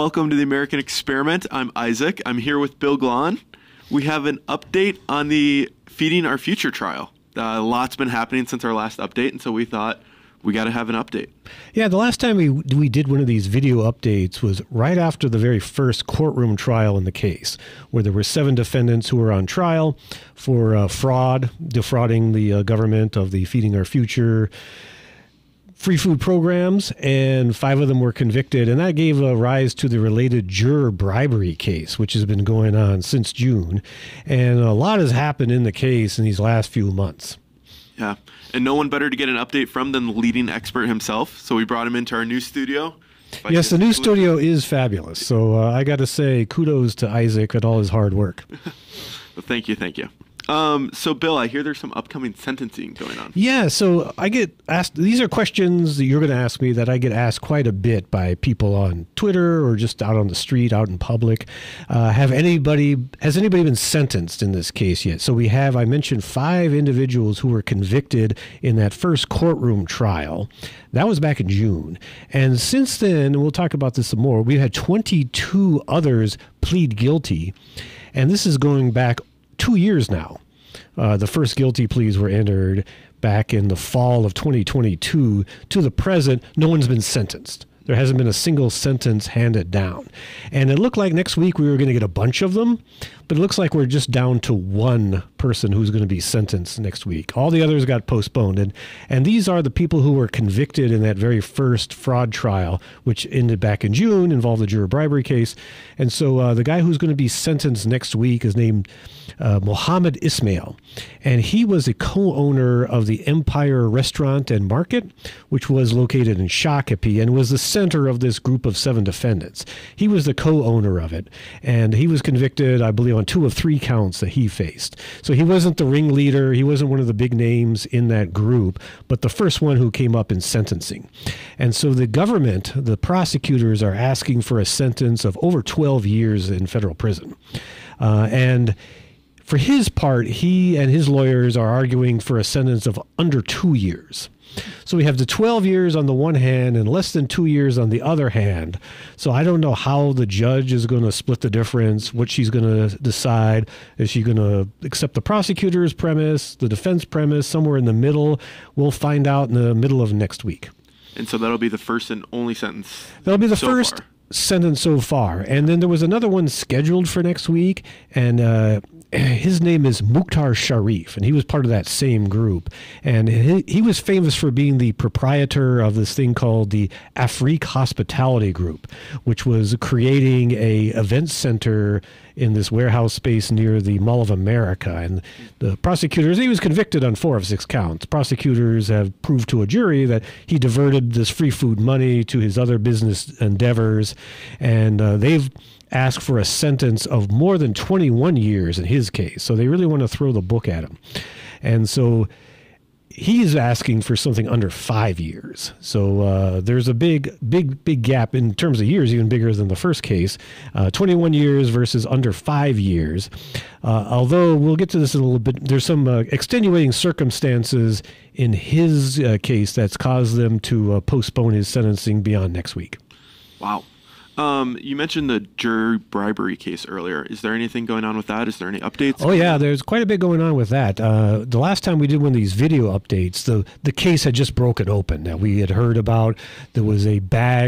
Welcome to the American Experiment. I'm Isaac. I'm here with Bill Glahn. We have an update on the Feeding Our Future trial. A lot's been happening since our last update, and so we thought we got to have an update. Yeah, the last time we did one of these video updates was right after the very first courtroom trial in the case, where there were 7 defendants who were on trial for fraud, defrauding the government of the Feeding Our Future free food programs, and 5 of them were convicted, and that gave rise to the related juror bribery case, which has been going on since June, and a lot has happened in the case in these last few months. Yeah, and no one better to get an update from than the leading expert himself, so we brought him into our new studio. Yes, the new studio is fabulous, so I got to say kudos to Isaac at all his hard work. Well, thank you, thank you. So, Bill, I hear there's some upcoming sentencing going on. Yeah, so I get asked, these are questions that you're going to ask me that I get asked quite a bit by people on Twitter or just out on the street, out in public. Has anybody been sentenced in this case yet? So I mentioned 5 individuals who were convicted in that first courtroom trial. That was back in June. And since then, and we'll talk about this some more, we've had 22 others plead guilty. And this is going back 2 years now. The first guilty pleas were entered back in the fall of 2022. To the present, no one's been sentenced. There hasn't been a single sentence handed down. And it looked like next week we were going to get a bunch of them, but it looks like we're just down to 1 person who's going to be sentenced next week. All the others got postponed. And these are the people who were convicted in that very first fraud trial, which ended back in June, involved the juror bribery case. And so the guy who's going to be sentenced next week is named Mohammed Ismail. And he was a co-owner of the Empire Restaurant and Market, which was located in Shakopee and was the center of this group of 7 defendants. He was the co-owner of it, and he was convicted, I believe, on 2 of 3 counts that he faced. So he wasn't the ringleader, he wasn't one of the big names in that group, but the first one who came up in sentencing. And so the government, the prosecutors, are asking for a sentence of over 12 years in federal prison. And for his part, he and his lawyers are arguing for a sentence of under 2 years. So we have the 12 years on the one hand and less than 2 years on the other hand. So I don't know how the judge is going to split the difference, what she's going to decide. Is she going to accept the prosecutor's premise, the defense premise, somewhere in the middle? We'll find out in the middle of next week. And so that'll be the first and only sentence. That'll be the first sentence so far. And then there was another one scheduled for next week, and his name is Mukhtar Sharif, and he was part of that same group. And he was famous for being the proprietor of this thing called the Afrique Hospitality Group, which was creating a event center in this warehouse space near the Mall of America. And the prosecutors, he was convicted on 4 of 6 counts. Prosecutors have proved to a jury that he diverted this free food money to his other business endeavors, and they've asked for a sentence of more than 21 years in his case. So they really want to throw the book at him. And so he's asking for something under 5 years. So there's a big gap in terms of years, even bigger than the first case. 21 years versus under 5 years. Although we'll get to this in a little bit, there's some extenuating circumstances in his case that's caused them to postpone his sentencing beyond next week. Wow. You mentioned the juror bribery case earlier. Is there anything going on with that? Is there any updates? Oh, yeah, there's quite a bit going on with that. The last time we did one of these video updates, the case had just broken open. Now, we had heard about there was a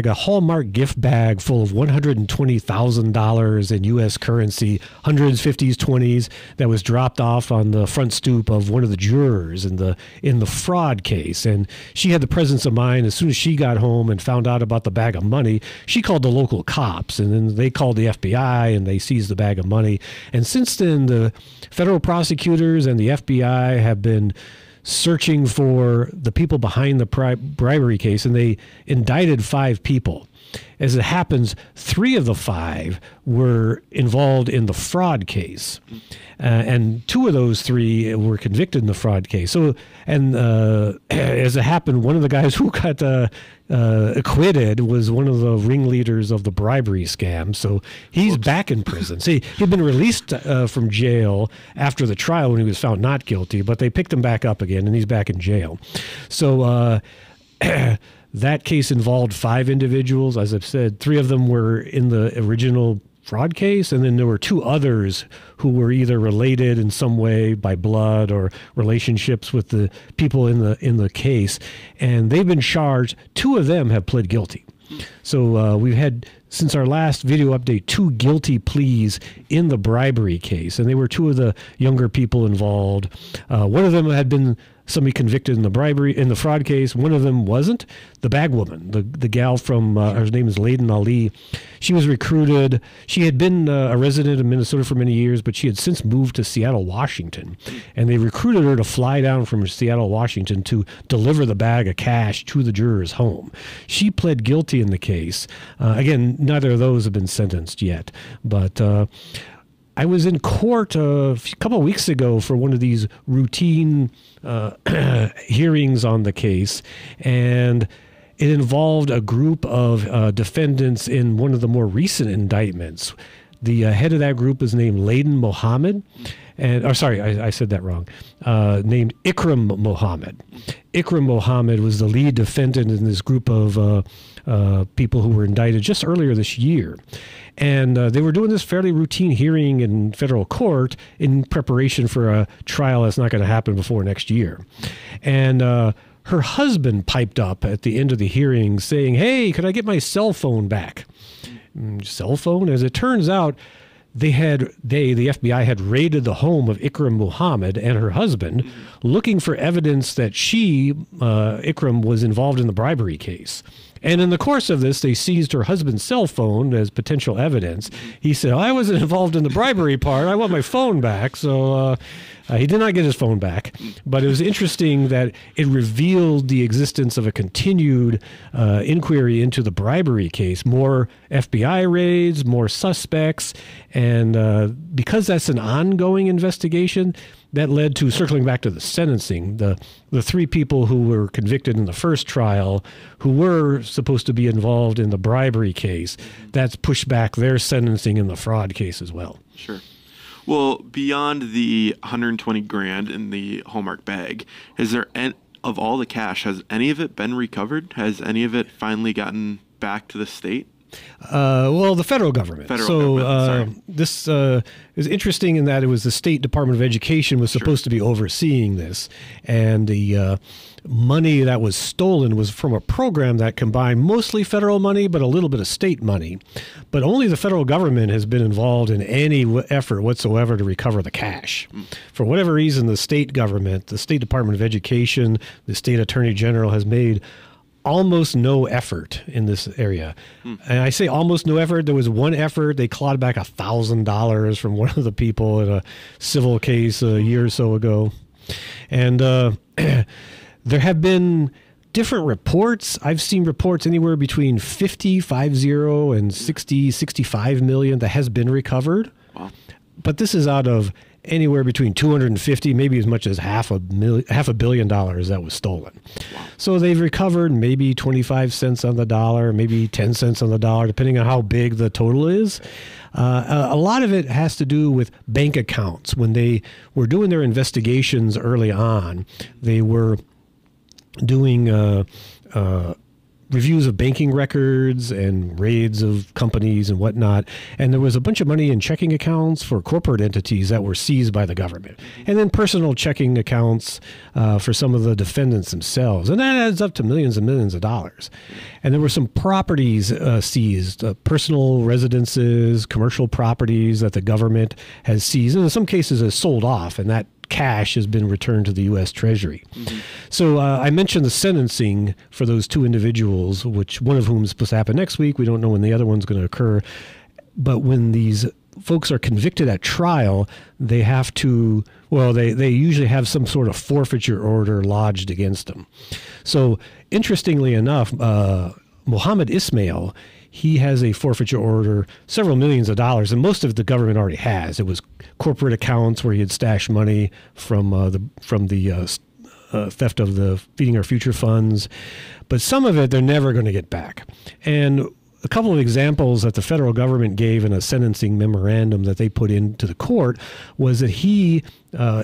Hallmark gift bag full of $120,000 in U.S. currency, 100s, 50s, 20s, that was dropped off on the front stoop of one of the jurors in the fraud case. And she had the presence of mind. As soon as she got home and found out about the bag of money, she called the local cops, and then they called the FBI and they seized the bag of money. And since then, the federal prosecutors and the FBI have been searching for the people behind the bribery case, and they indicted 5 people. As it happens, 3 of the 5 were involved in the fraud case, and 2 of those 3 were convicted in the fraud case. So, and as it happened, one of the guys who got acquitted was one of the ringleaders of the bribery scam. So he's back in prison. See, he'd been released from jail after the trial when he was found not guilty, but they picked him back up again, and he's back in jail. So That case involved 5 individuals. As I've said, 3 of them were in the original fraud case, and then there were 2 others who were either related in some way by blood or relationships with the people in the case, and they've been charged. 2 of them have pled guilty. So we've had, since our last video update, 2 guilty pleas in the bribery case, and they were 2 of the younger people involved. One of them had been somebody convicted in the fraud case. One of them wasn't. The bag woman, the gal from, her name is Layden Ali. She was recruited. She had been a resident of Minnesota for many years, but she had since moved to Seattle, Washington. And they recruited her to fly down from Seattle, Washington to deliver the bag of cash to the juror's home. She pled guilty in the case. Again, neither of those have been sentenced yet. But I was in court a couple of weeks ago for one of these routine hearings on the case, and it involved a group of defendants in one of the more recent indictments. The head of that group is named Layden Mohammed, and I said that wrong. Named Ikram Mohammed. Ikram Mohammed was the lead defendant in this group of people who were indicted just earlier this year. And they were doing this fairly routine hearing in federal court in preparation for a trial that's not going to happen before next year. And her husband piped up at the end of the hearing saying, "Hey, could I get my cell phone back?" Cell phone? As it turns out, the FBI had raided the home of Ikram Mohammed and her husband, looking for evidence that Ikram was involved in the bribery case. And in the course of this, they seized her husband's cell phone as potential evidence. He said, "I wasn't involved in the bribery part. I want my phone back." So he did not get his phone back. But it was interesting that it revealed the existence of a continued inquiry into the bribery case. More FBI raids, more suspects. And because that's an ongoing investigation, that led to, circling back to the sentencing, the 3 people who were convicted in the first trial who were supposed to be involved in the bribery case, that's pushed back their sentencing in the fraud case as well. Sure. Well, beyond the 120 grand in the Hallmark bag, of all the cash, has any of it been recovered? Has any of it finally gotten back to the state? Well, the federal government. This is interesting in that it was the State Department of Education was supposed to be overseeing this, and the money that was stolen was from a program that combined mostly federal money but a little bit of state money. But only the federal government has been involved in any effort whatsoever to recover the cash. For whatever reason, the state government, the State Department of Education, the state attorney general has made almost no effort in this area. And I say almost no effort. There was one effort. They clawed back $1,000 from one of the people in a civil case a year or so ago. And there have been different reports. I've seen reports anywhere between 50 and 60, 65 million that has been recovered. Wow. But this is out of anywhere between 250, maybe as much as half a billion dollars that was stolen. Wow. So they've recovered maybe 25 cents on the dollar, maybe 10 cents on the dollar, depending on how big the total is. A lot of it has to do with bank accounts. When they were doing their investigations early on, they were doing reviews of banking records and raids of companies and whatnot. And there was a bunch of money in checking accounts for corporate entities that were seized by the government. And then personal checking accounts for some of the defendants themselves. And that adds up to millions and millions of dollars. And there were some properties seized, personal residences, commercial properties that the government has seized, and in some cases has sold off, and that cash has been returned to the U.S. Treasury. So I mentioned the sentencing for those 2 individuals, which one of whom is supposed to happen next week. We don't know when the other one's going to occur. But when these folks are convicted at trial, they have to, they usually have some sort of forfeiture order lodged against them. So interestingly enough, Mohammed Ismail, he has a forfeiture order, several millions of dollars, and most of the government already has. It was corporate accounts where he had stashed money from the theft of the Feeding Our Future funds. But some of it they're never going to get back. And a couple of examples that the federal government gave in a sentencing memorandum that they put into the court was that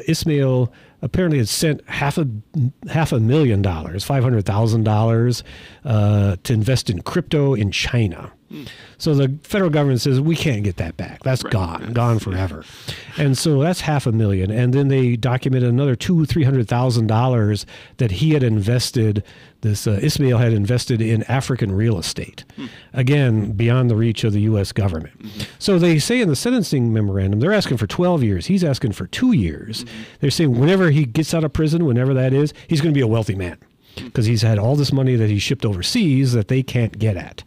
Ismail apparently had sent $500,000, $500,000 to invest in crypto in China. So the federal government says, we can't get that back. That's gone forever. And so that's $500,000. And then they documented another $200,000-$300,000 that he had invested, Ismail had invested in African real estate. Again, beyond the reach of the U.S. government. So they say in the sentencing memorandum, they're asking for 12 years. He's asking for 2 years. They're saying whenever he gets out of prison, whenever that is, he's going to be a wealthy man, because he's had all this money that he shipped overseas that they can't get at.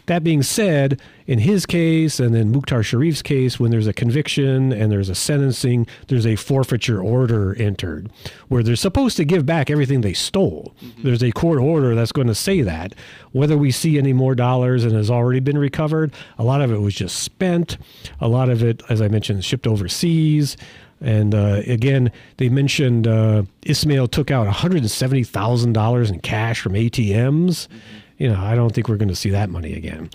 That being said, in his case and in Mukhtar Sharif's case, when there's a conviction and there's a sentencing, there's a forfeiture order entered where they're supposed to give back everything they stole. There's a court order that's going to say that. Whether we see any more dollars and has already been recovered, a lot of it was just spent. A lot of it, as I mentioned, shipped overseas. And again, they mentioned Ismail took out $170,000 in cash from ATMs. I don't think we're going to see that money again.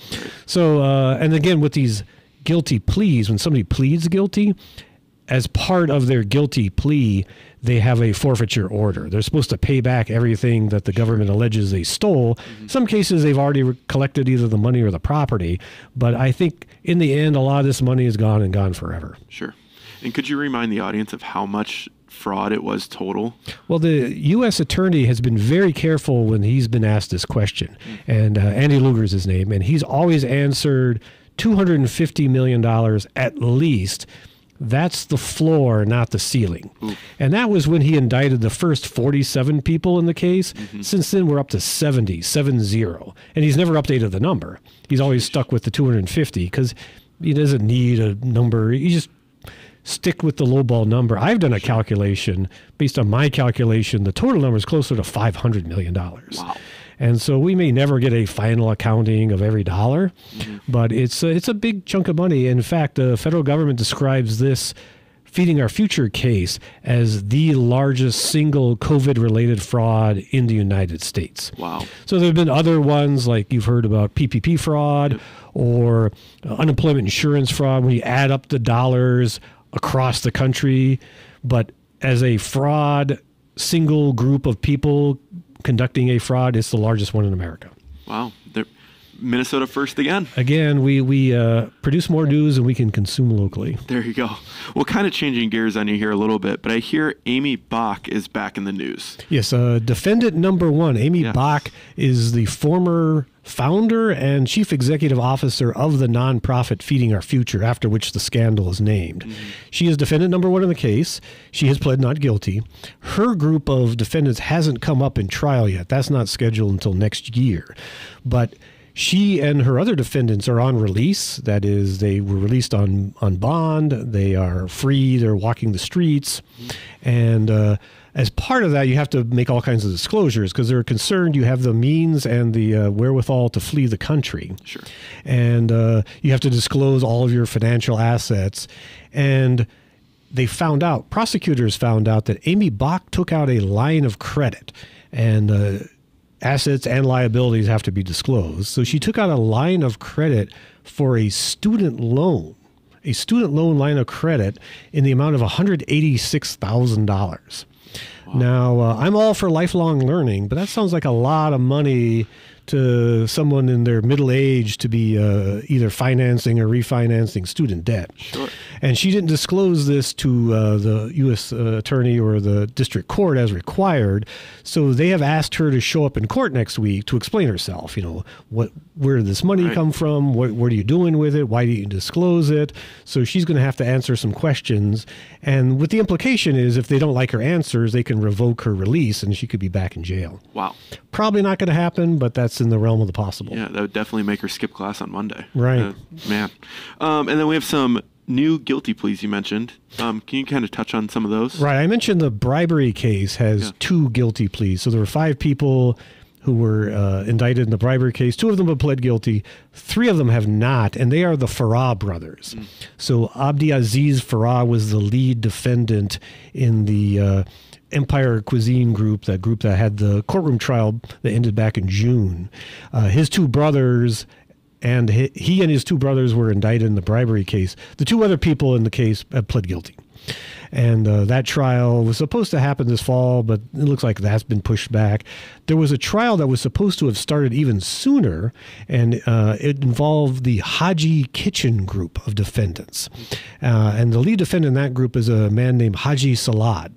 So, and again, with these guilty pleas, when somebody pleads guilty, as part of their guilty plea, they have a forfeiture order. They're supposed to pay back everything that the government alleges they stole. Some cases, they've already collected either the money or the property. But I think in the end, a lot of this money is gone and gone forever. Sure. And could you remind the audience of how much fraud it was total? Well, the U.S. attorney has been very careful when he's been asked this question. And Andy Luger's his name. And he's always answered $250 million at least. That's the floor, not the ceiling. And that was when he indicted the first 47 people in the case. Since then, we're up to 70. And he's never updated the number. He's always stuck with the 250 because he doesn't need a number. He just stick with the lowball number. I've done a calculation. Based on my calculation, the total number is closer to $500 million. Wow. And so we may never get a final accounting of every dollar, but it's a big chunk of money. In fact, the federal government describes this Feeding Our Future case as the largest single COVID-related fraud in the United States. Wow. So there have been other ones, like you've heard about PPP fraud or unemployment insurance fraud, when you add up the dollars across the country. But as a fraud, single group of people conducting a fraud, it's the largest one in America. Wow. Minnesota first again. Again, we produce more news than we can consume locally. There you go. Well, kind of changing gears on you here a little bit, but I hear Amy Bach is back in the news. Yes, defendant number one. Amy Bach is the former founder and chief executive officer of the nonprofit Feeding Our Future, after which the scandal is named. She is defendant number one in the case. She has pled not guilty. Her group of defendants hasn't come up in trial yet. That's not scheduled until next year. But she and her other defendants are on release. That is, they were released on bond. They are free. They're walking the streets. And as part of that, you have to make all kinds of disclosures because they're concerned you have the means and the wherewithal to flee the country. Sure. And you have to disclose all of your financial assets. And they found out, prosecutors found out, that Amy Bach took out a line of credit. And assets and liabilities have to be disclosed. So she took out a line of credit for a student loan line of credit in the amount of $186,000. Wow. Now, I'm all for lifelong learning, but that sounds like a lot of money to someone in their middle age to be either financing or refinancing student debt. Sure. And she didn't disclose this to the U.S. attorney or the district court as required. So they have asked her to show up in court next week to explain herself. Where did this money come from? What are you doing with it? Why didn't you disclose it? So she's going to have to answer some questions. And what the implication is, if they don't like her answers, they can revoke her release and she could be back in jail. Wow. Probably not going to happen, but that's in the realm of the possible. Yeah, that would definitely make her skip class on Monday. Right. Man. And then we have some new guilty pleas you mentioned. Can you kind of touch on some of those? Right. I mentioned the bribery case has 2 guilty pleas. So there were 5 people who were indicted in the bribery case. 2 of them have pled guilty. 3 of them have not, and they are the Farah brothers. So Abdi Aziz Farah was the lead defendant in the Empire Cuisine group that had the courtroom trial that ended back in June. His 2 brothers and he and his two brothers were indicted in the bribery case. The two other people in the case have pled guilty. And that trial was supposed to happen this fall, but it looks like that's been pushed back. There was a trial that was supposed to have started even sooner, and it involved the Haji Kitchen group of defendants. And the lead defendant in that group is a man named Haji Salad.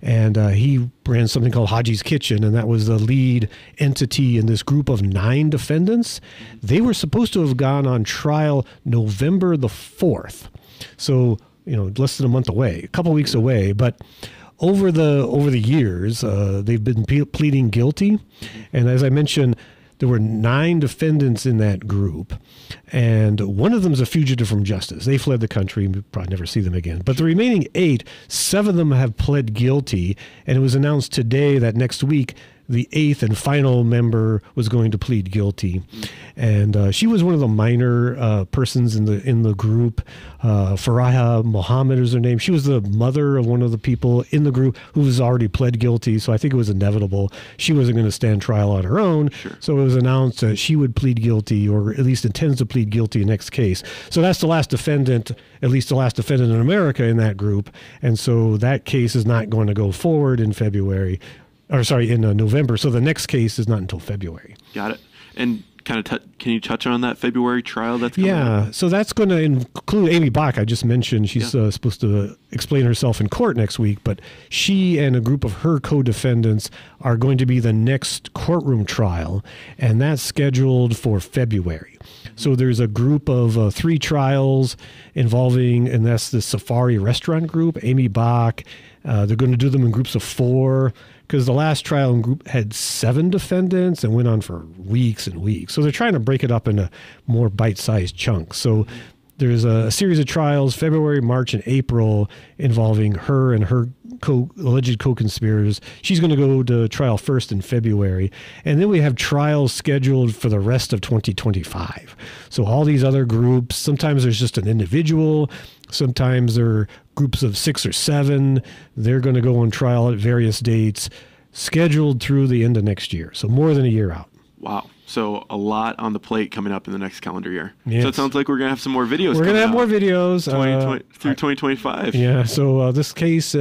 And he ran something called Haji's Kitchen, and that was the lead entity in this group of 9 defendants. They were supposed to have gone on trial November the 4th. So, less than a month away, a couple weeks away. But over the years, they've been pleading guilty. And as I mentioned, there were 9 defendants in that group, and one of them is a fugitive from justice. They fled the country. We'll probably never see them again. But the remaining 8, 7 of them have pled guilty, and it was announced today that next week the 8th and final member was going to plead guilty. And she was one of the minor persons in the group. Faraha Mohammed is her name. She was the mother of one of the people in the group who was already pled guilty, so I think it was inevitable. She wasn't going to stand trial on her own, so it was announced that she would plead guilty, or at least intends to plead guilty in the next case. So that's the last defendant, at least the last defendant in America in that group, and so that case is not going to go forward in November. So the next case is not until February. Got it. And kind of can you touch on that February trial that's coming up? So that's going to include Amy Bach. I just mentioned she's supposed to explain herself in court next week, but she and a group of her co-defendants are going to be the next courtroom trial, and that's scheduled for February. So there's a group of 3 trials involving, and that's the Safari Restaurant Group, Amy Bach. They're going to do them in groups of 4, because the last trial in group had 7 defendants and went on for weeks and weeks. So they're trying to break it up into more bite-sized chunks. So there's a series of trials, February, March, and April, involving her and her alleged co-conspirators. She's going to go to trial first in February. And then we have trials scheduled for the rest of 2025. So all these other groups, sometimes there's just an individual, sometimes they're groups of 6 or 7. They're going to go on trial at various dates, scheduled through the end of next year. So more than a year out. Wow. So a lot on the plate coming up in the next calendar year. Yes. So it sounds like we're going to have some more videos. We're going to have more videos. Through 2025. Yeah. So this case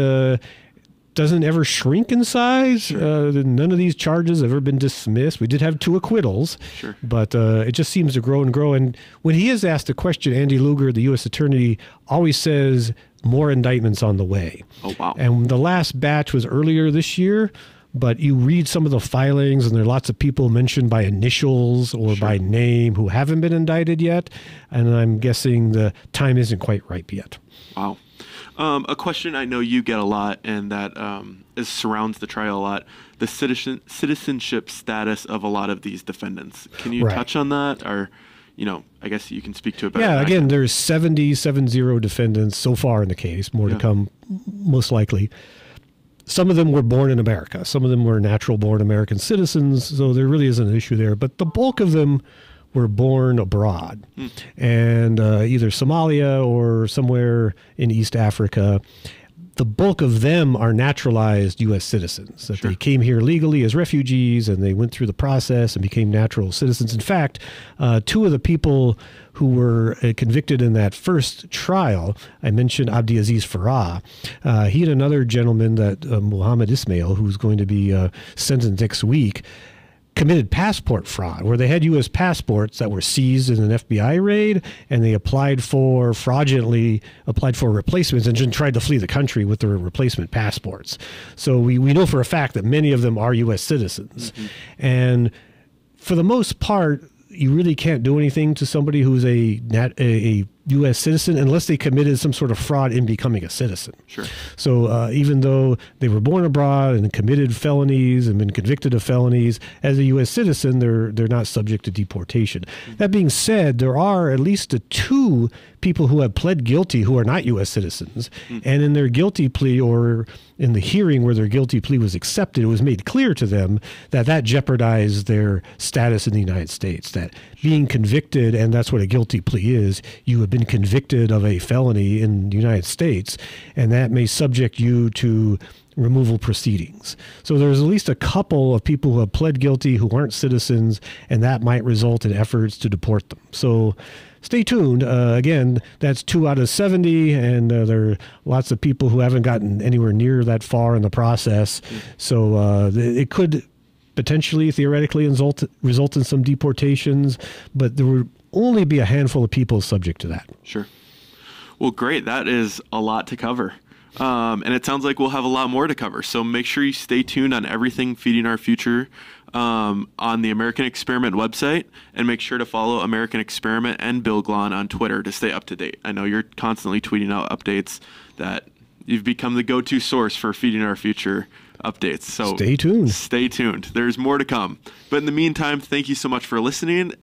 doesn't ever shrink in size. None of these charges have ever been dismissed. We did have 2 acquittals, but it just seems to grow and grow. And when he is asked a question, Andy Luger, the U.S. attorney, always says more indictments on the way. Oh, wow. And the last batch was earlier this year, but you read some of the filings, and there are lots of people mentioned by initials or by name who haven't been indicted yet. And I'm guessing the time isn't quite ripe yet. Wow. A question I know you get a lot, and that surrounds the trial a lot, the citizenship status of a lot of these defendants. Can you touch on that? Or, I guess you can speak to it better. Yeah, again, there's 70 defendants so far in the case, more to come most likely. Some of them were born in America. Some of them were natural-born American citizens, so there really isn't an issue there. But the bulk of them were born abroad, and either Somalia or somewhere in East Africa. The bulk of them are naturalized U.S. citizens, that they came here legally as refugees, and they went through the process and became natural citizens. In fact, 2 of the people who were convicted in that first trial, I mentioned Abdiaziz Farah. He and another gentleman, that Mohammed Ismail, who's going to be sentenced next week, committed passport fraud, where they had U.S. passports that were seized in an FBI raid, and they fraudulently applied for replacements and just tried to flee the country with their replacement passports. So we know for a fact that many of them are U.S. citizens. And for the most part, you really can't do anything to somebody who's a U.S. citizen unless they committed some sort of fraud in becoming a citizen. So even though they were born abroad and committed felonies and been convicted of felonies, as a U.S. citizen, they're not subject to deportation. That being said, there are at least 2 people who have pled guilty who are not U.S. citizens, and in their guilty plea, or in the hearing where their guilty plea was accepted, it was made clear to them that jeopardized their status in the United States, that being convicted, and that's what a guilty plea is, you have been been convicted of a felony in the United States, and that may subject you to removal proceedings. So there's at least a couple of people who have pled guilty who aren't citizens, and that might result in efforts to deport them. So stay tuned. Again, that's 2 out of 70, and there are lots of people who haven't gotten anywhere near that far in the process. So it could potentially, theoretically, result in some deportations, but there would only be a handful of people subject to that. Sure. Well, great. That is a lot to cover. And it sounds like we'll have a lot more to cover. So make sure you stay tuned on everything Feeding Our Future on the American Experiment website, and make sure to follow American Experiment and Bill Glahn on Twitter to stay up to date. I know you're constantly tweeting out updates that you've become the go-to source for Feeding Our Future updates. So stay tuned. Stay tuned. There's more to come. But in the meantime, thank you so much for listening.